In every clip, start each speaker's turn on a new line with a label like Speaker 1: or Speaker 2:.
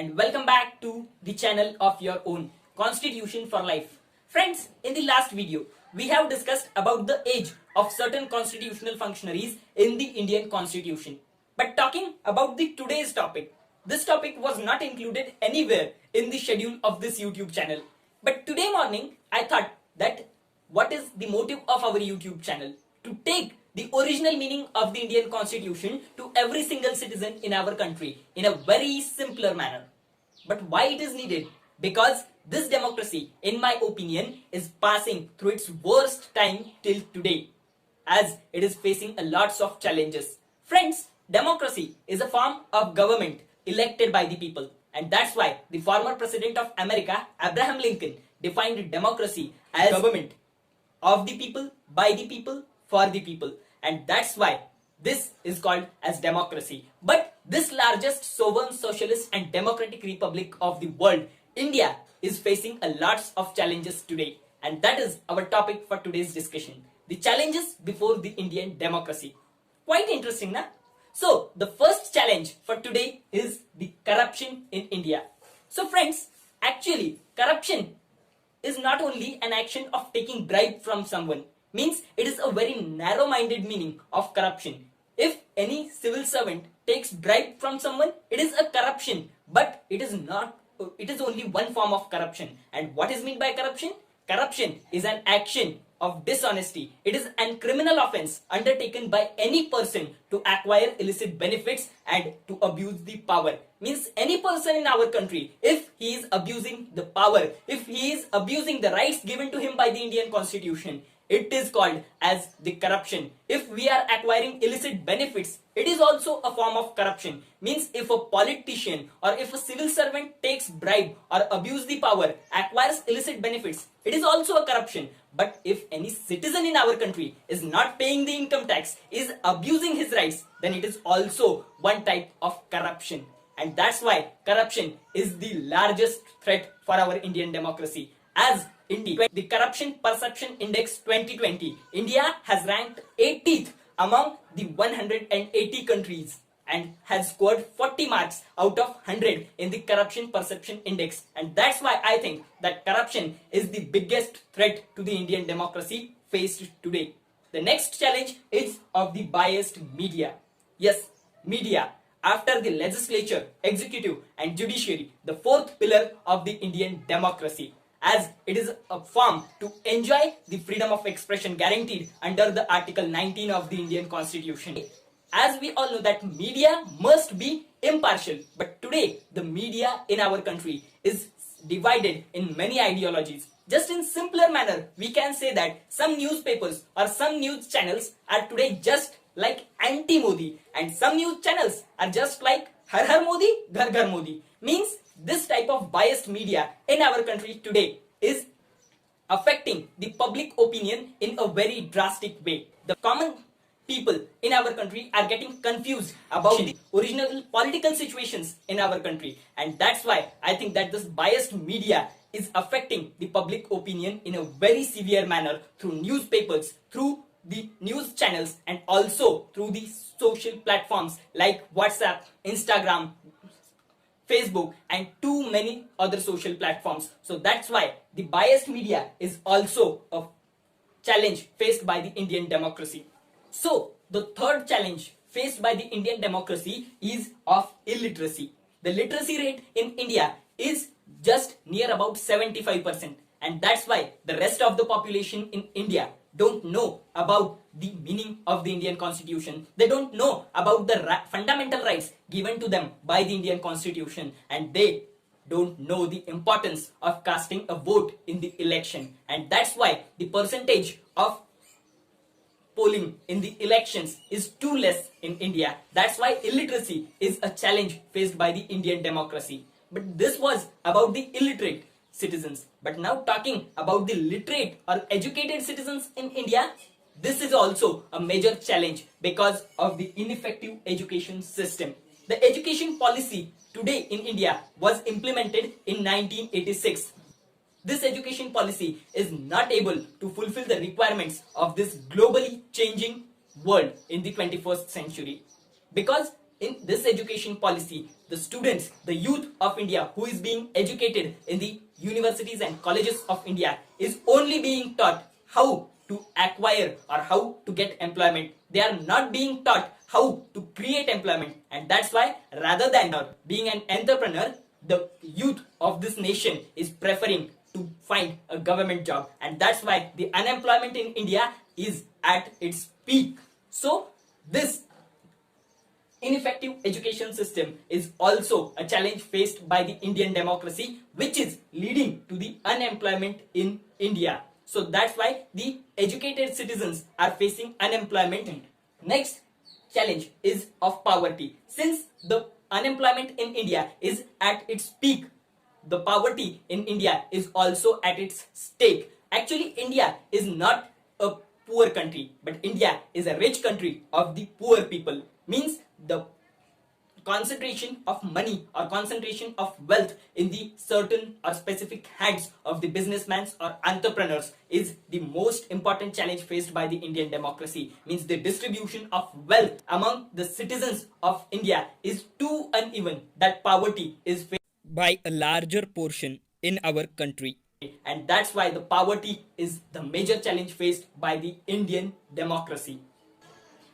Speaker 1: and welcome back to the channel of your own Constitution for Life. Friends, in the last video, we have discussed about the age of certain constitutional functionaries in the Indian Constitution. But talking about the today's topic, this topic was not included anywhere in the schedule of this YouTube channel. But today morning, I thought that what is the motive of our YouTube channel? To take the original meaning of the Indian Constitution to every single citizen in our country in a very simpler manner. But why it is needed? Because this democracy, in my opinion, is passing through its worst time till today, as it is facing a lots of challenges. Friends, democracy is a form of government elected by the people, and that's why the former president of America, Abraham Lincoln, defined democracy as government of the people, by the people, for the people, and that's why this is called as democracy. But this largest sovereign socialist and democratic republic of the world, India, is facing a lots of challenges today, and that is our topic for today's discussion. The challenges before the Indian democracy. Quite interesting, na? So the first challenge for today is the corruption in India. So friends, actually corruption is not only an action of taking bribe from someone. Means it is a very narrow-minded meaning of corruption. If any civil servant takes bribe from someone, it is a corruption, but it is not. It is only one form of corruption. And what is meant by corruption? Corruption is an action of dishonesty. It is a criminal offense undertaken by any person to acquire illicit benefits and to abuse the power. Means any person in our country, if he is abusing the power, if he is abusing the rights given to him by the Indian Constitution, it is called as the corruption. If we are acquiring illicit benefits, it is also a form of corruption. Means if a politician or if a civil servant takes bribe or abuse the power, acquires illicit benefits, it is also a corruption. But if any citizen in our country is not paying the income tax, is abusing his rights, then it is also one type of corruption. And that's why corruption is the largest threat for our Indian democracy. As in the Corruption Perception Index 2020, India has ranked 80th among the 180 countries and has scored 40 marks out of 100 in the Corruption Perception Index. And that's why I think that corruption is the biggest threat to the Indian democracy faced today. The next challenge is of the biased media. Yes, media. After the legislature, executive and judiciary, the fourth pillar of the Indian democracy, as it is a form to enjoy the freedom of expression guaranteed under the Article 19 of the Indian Constitution. As we all know that media must be impartial, but today the media in our country is divided in many ideologies. Just in simpler manner, we can say that some newspapers or some news channels are today just like anti-Modi, and some news channels are just like Har Har Modi, Ghar Ghar Modi. Means this type of biased media in our country today is affecting the public opinion in a very drastic way. The common people in our country are getting confused about the original political situations in our country, and that's why I think that this biased media is affecting the public opinion in a very severe manner through newspapers, through the news channels, and also through the social platforms like WhatsApp, Instagram, Facebook, and too many other social platforms. So that's why the biased media is also a challenge faced by the Indian democracy. So the third challenge faced by the Indian democracy is of illiteracy. The literacy rate in India is just near about 75%, and that's why the rest of the population in India don't know about the meaning of the Indian Constitution. They don't know about the fundamental rights given to them by the Indian Constitution, and they don't know the importance of casting a vote in the election. And that's why the percentage of polling in the elections is too less in India. That's why illiteracy is a challenge faced by the Indian democracy. But this was about the illiterate citizens. But now talking about the literate or educated citizens in India, this is also a major challenge because of the ineffective education system. The education policy today in India was implemented in 1986. This education policy is not able to fulfill the requirements of this globally changing world in the 21st century. Because in this education policy, the students, the youth of India who is being educated in the universities and colleges of India is only being taught how to acquire or how to get employment. They are not being taught how to create employment, and that's why rather than being an entrepreneur, the youth of this nation is preferring to find a government job, and that's why the unemployment in India is at its peak. So this ineffective education system is also a challenge faced by the Indian democracy, which is leading to the unemployment in India. So that's why the educated citizens are facing unemployment. Next challenge is of poverty. Since the unemployment in India is at its peak, the poverty in India is also at its stake. Actually, India is not a poor country, but India is a rich country of the poor people. Means the concentration of money or concentration of wealth in the certain or specific hands of the businessmen or entrepreneurs is the most important challenge faced by the Indian democracy. Means the distribution of wealth among the citizens of India is too uneven that poverty is faced by a larger portion in our country, and that's why the poverty is the major challenge faced by the Indian democracy.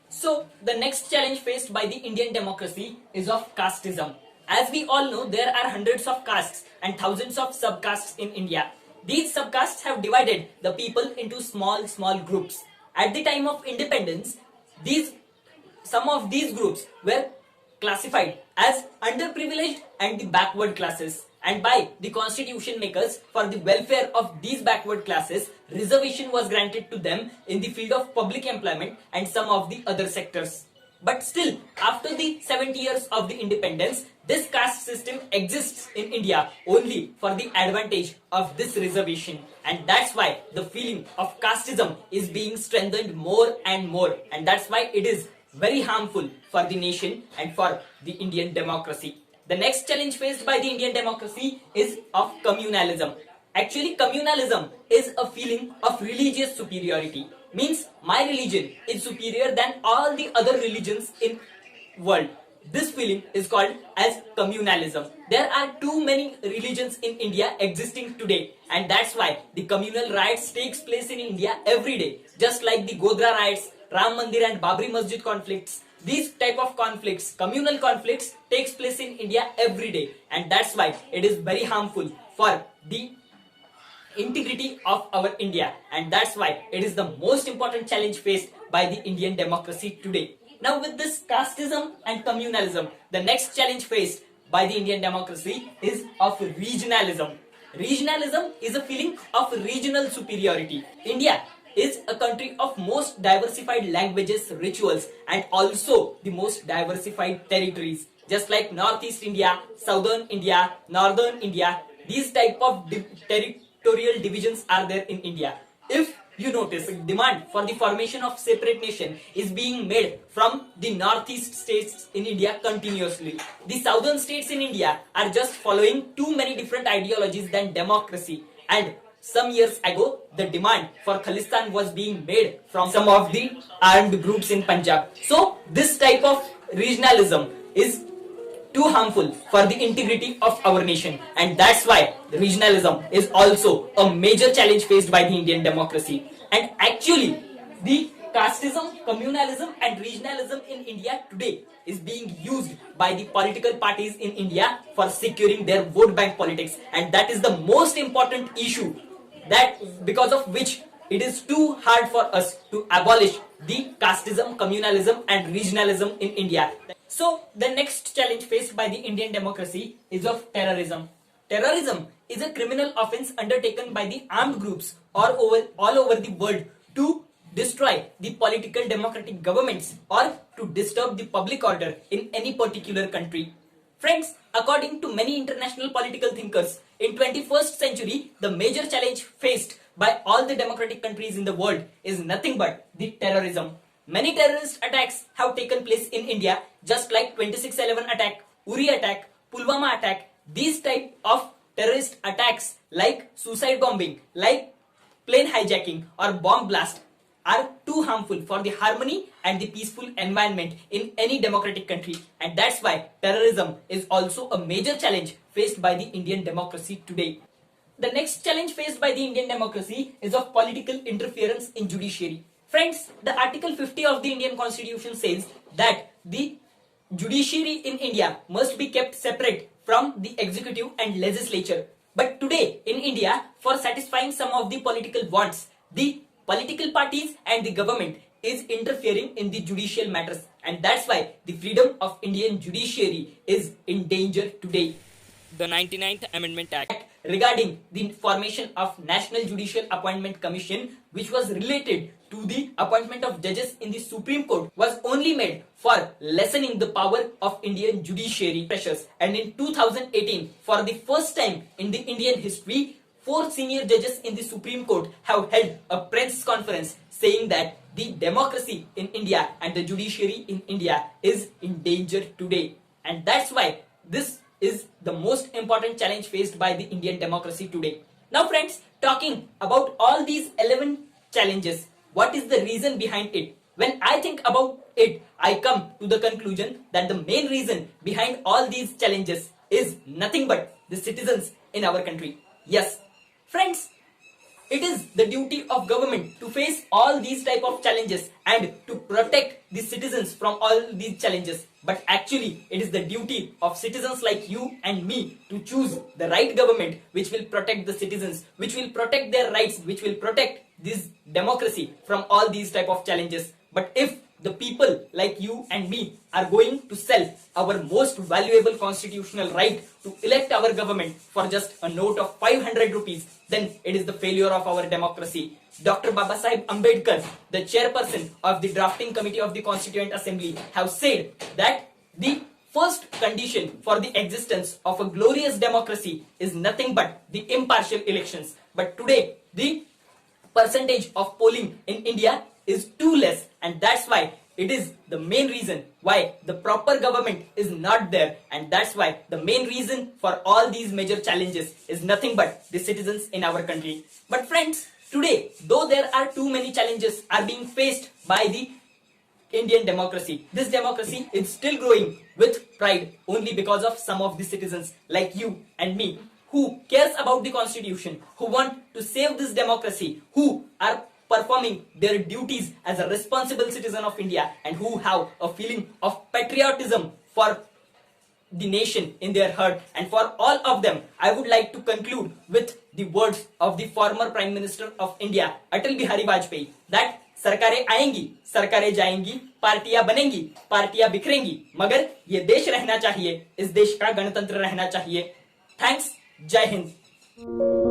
Speaker 1: So the next challenge faced by the Indian democracy is of casteism. As we all know, there are hundreds of castes and thousands of subcastes in India. These subcastes have divided the people into small groups. At the time of independence, some of these groups were classified as underprivileged and the backward classes, and by the constitution makers, for the welfare of these backward classes, reservation was granted to them in the field of public employment and some of the other sectors. But still, after the 70 years of the independence, this caste system exists in India only for the advantage of this reservation, and that's why the feeling of casteism is being strengthened more and more, and that's why it is very harmful for the nation and for the Indian democracy. The next challenge faced by the Indian democracy is of communalism. Actually, communalism is a feeling of religious superiority. Means my religion is superior than all the other religions in world. This feeling is called as communalism. There are too many religions in India existing today, and that's why the communal riots takes place in India every day. Just like the Godhra riots, Ram Mandir and Babri Masjid conflicts, these type of conflicts, communal conflicts, takes place in India every day, and that's why it is very harmful for the integrity of our India, and that's why it is the most important challenge faced by the Indian democracy today. Now with this casteism and communalism, the next challenge faced by the Indian democracy is of regionalism. Regionalism is a feeling of regional superiority. India is a country of most diversified languages, rituals, and also the most diversified territories. Just like Northeast India, Southern India, Northern India, these type of territorial divisions are there in India. If you notice, demand for the formation of separate nation is being made from the northeast states in India continuously. The southern states in India are just following too many different ideologies than democracy, and some years ago, the demand for Khalistan was being made from some of the armed groups in Punjab. So, this type of regionalism is too harmful for the integrity of our nation, and that's why the regionalism is also a major challenge faced by the Indian democracy. And actually, the casteism, communalism and regionalism in India today is being used by the political parties in India for securing their vote bank politics, and that is the most important issue, that because of which it is too hard for us to abolish the casteism, communalism and regionalism in India. So the next challenge faced by the Indian democracy is of terrorism. Terrorism is a criminal offense undertaken by the armed groups all over the world to destroy the political democratic governments or to disturb the public order in any particular country. Friends, according to many international political thinkers, in 21st century, the major challenge faced by all the democratic countries in the world is nothing but the terrorism. Many terrorist attacks have taken place in India, just like 26/11 attack, Uri attack, Pulwama attack. These type of terrorist attacks like suicide bombing, like plane hijacking or bomb blast are too harmful for the harmony and the peaceful environment in any democratic country, and that's why terrorism is also a major challenge faced by the Indian democracy today. The next challenge faced by the Indian democracy is of political interference in judiciary. Friends, the Article 50 of the Indian Constitution says that the judiciary in India must be kept separate from the executive and legislature. But today in India, for satisfying some of the political wants, the political parties and the government is interfering in the judicial matters, and that's why the freedom of Indian judiciary is in danger today. The 99th Amendment Act regarding the formation of National Judicial Appointment Commission, which was related to the appointment of judges in the Supreme Court, was only made for lessening the power of Indian judiciary pressures. And in 2018, for the first time in the Indian history, 4 senior judges in the Supreme Court have held a press conference saying that the democracy in India and the judiciary in India is in danger today. And that's why this is the most important challenge faced by the Indian democracy today. Now friends, talking about all these 11 challenges, what is the reason behind it? When I think about it, I come to the conclusion that the main reason behind all these challenges is nothing but the citizens in our country. Yes, friends, it is the duty of government to face all these type of challenges and to protect the citizens from all these challenges. But actually, it is the duty of citizens like you and me to choose the right government which will protect the citizens, which will protect their rights, which will protect this democracy from all these type of challenges. But if the people like you and me are going to sell our most valuable constitutional right to elect our government for just a note of 500 rupees, then it is the failure of our democracy. Dr. Babasaheb Ambedkar, the chairperson of the drafting committee of the Constituent Assembly, have said that the first condition for the existence of a glorious democracy is nothing but the impartial elections. But today, the percentage of polling in India is too less, and that's why it is the main reason why the proper government is not there, and that's why the main reason for all these major challenges is nothing but the citizens in our country. But friends, today, though there are too many challenges are being faced by the Indian democracy, this democracy is still growing with pride only because of some of the citizens like you and me who cares about the constitution, who want to save this democracy, who are performing their duties as a responsible citizen of India, and who have a feeling of patriotism for the nation in their heart. And for all of them, I would like to conclude with the words of the former Prime Minister of India, Atal Bihari Vajpayee, that सरकारें आएंगी, सरकारें जाएंगी, पार्टियां बनेंगी, पार्टियां बिखरेंगी, मगर ये देश रहना चाहिए, इस देश का गणतंत्र रहना चाहिए. थैंक्स, जय हिंद.